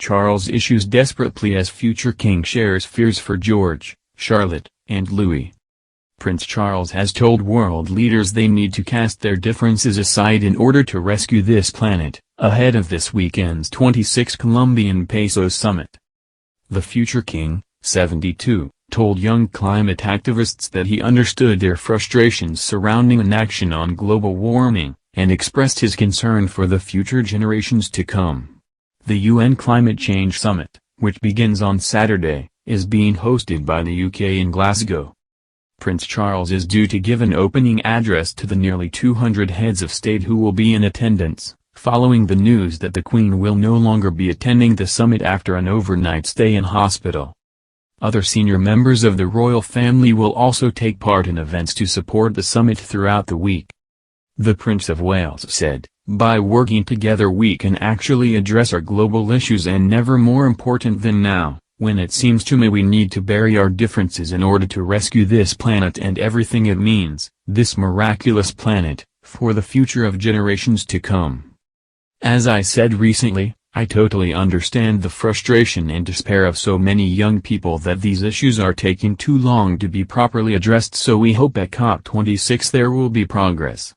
Charles issues desperate plea as future king shares fears for George, Charlotte, and Louis. Prince Charles has told world leaders they need to cast their differences aside in order to rescue this planet, ahead of this weekend's 26 Colombian Pesos summit. The future king, 72, told young climate activists that he understood their frustrations surrounding inaction on global warming, and expressed his concern for the future generations to come. The UN Climate Change Summit, which begins on Saturday, is being hosted by the UK in Glasgow. Prince Charles is due to give an opening address to the nearly 200 heads of state who will be in attendance, following the news that the Queen will no longer be attending the summit after an overnight stay in hospital. Other senior members of the royal family will also take part in events to support the summit throughout the week. The Prince of Wales said, "By working together we can actually address our global issues, and never more important than now, when it seems to me we need to bury our differences in order to rescue this planet and everything it means, this miraculous planet, for the future of generations to come." As I said recently, I totally understand the frustration and despair of so many young people that these issues are taking too long to be properly addressed, so we hope at COP26 there will be progress.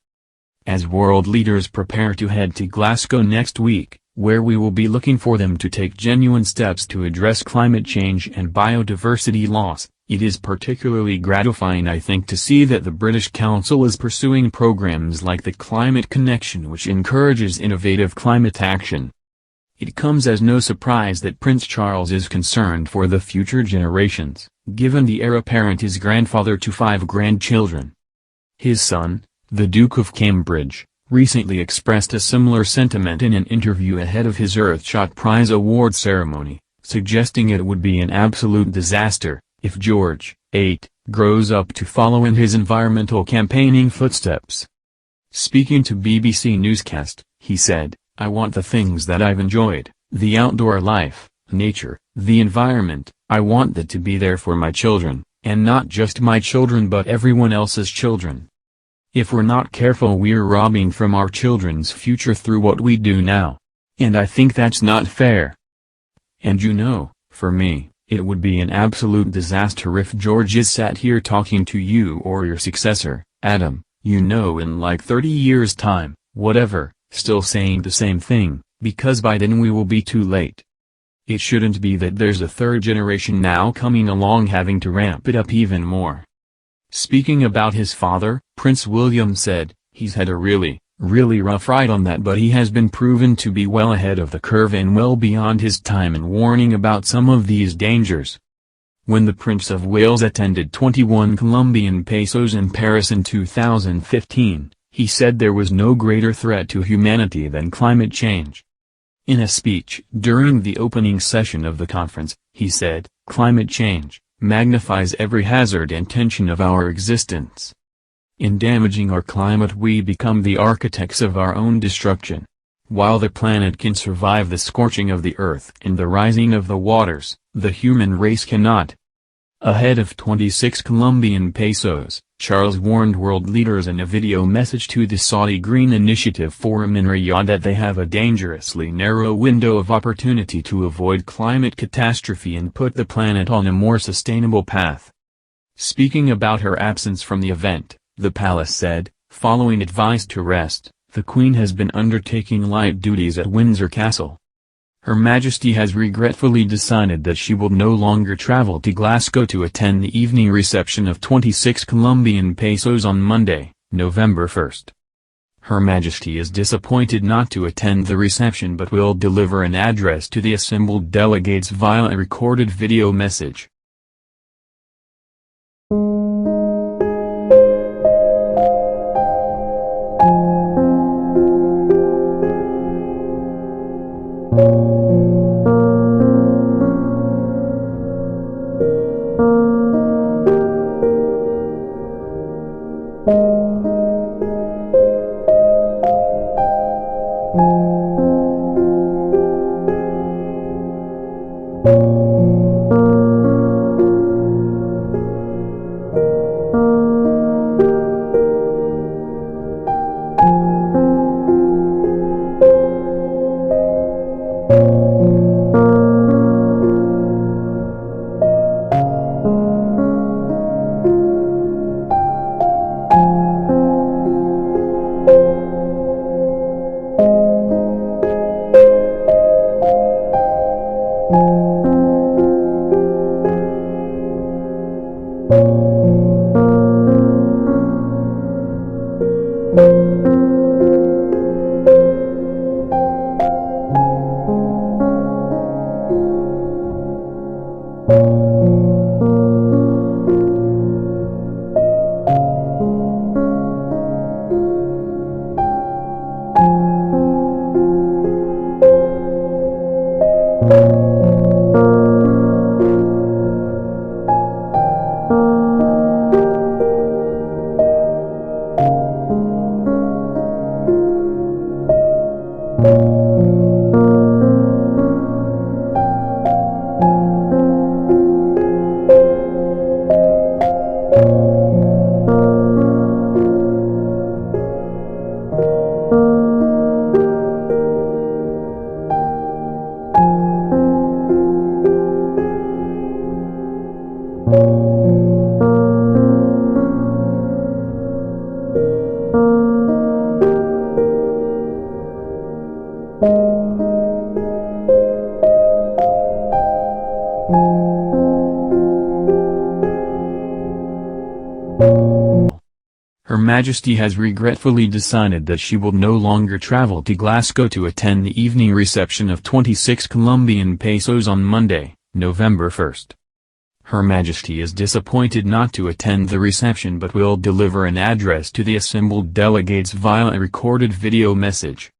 As world leaders prepare to head to Glasgow next week, where we will be looking for them to take genuine steps to address climate change and biodiversity loss, it is particularly gratifying, I think, to see that the British Council is pursuing programs like the Climate Connection, which encourages innovative climate action. It comes as no surprise that Prince Charles is concerned for the future generations, given the heir apparent is grandfather to 5 grandchildren. His son, the Duke of Cambridge, recently expressed a similar sentiment in an interview ahead of his Earthshot Prize award ceremony, suggesting it would be an absolute disaster if George, 8, grows up to follow in his environmental campaigning footsteps. Speaking to BBC Newscast, he said, "I want the things that I've enjoyed, the outdoor life, nature, the environment, I want that to be there for my children, and not just my children but everyone else's children. If we're not careful we're robbing from our children's future through what we do now. And I think that's not fair. And you know, for me, it would be an absolute disaster if George is sat here talking to you or your successor, Adam, you know, in like 30 years' time, whatever, still saying the same thing, because by then we will be too late. It shouldn't be that there's a third generation now coming along having to ramp it up even more." Speaking about his father, Prince William said, "He's had a really rough ride on that, but he has been proven to be well ahead of the curve and well beyond his time in warning about some of these dangers." When the Prince of Wales attended 21 Colombian Pesos in Paris in 2015, he said there was no greater threat to humanity than climate change. In a speech during the opening session of the conference, he said, "Climate change magnifies every hazard and tension of our existence. In damaging our climate we become the architects of our own destruction. While the planet can survive the scorching of the earth and the rising of the waters, the human race cannot." Ahead of 26 Colombian Pesos, Charles warned world leaders in a video message to the Saudi Green Initiative Forum in Riyadh that they have a dangerously narrow window of opportunity to avoid climate catastrophe and put the planet on a more sustainable path. Speaking about her absence from the event, the palace said, following advice to rest, the Queen has been undertaking light duties at Windsor Castle. Her Majesty has regretfully decided that she will no longer travel to Glasgow to attend the evening reception of 26 Colombian Pesos on Monday, November 1st. Her Majesty is disappointed not to attend the reception but will deliver an address to the assembled delegates via a recorded video message. Her Majesty has regretfully decided that she will no longer travel to Glasgow to attend the evening reception of 26 Colombian pesos on Monday, November 1st. Her Majesty is disappointed not to attend the reception but will deliver an address to the assembled delegates via a recorded video message.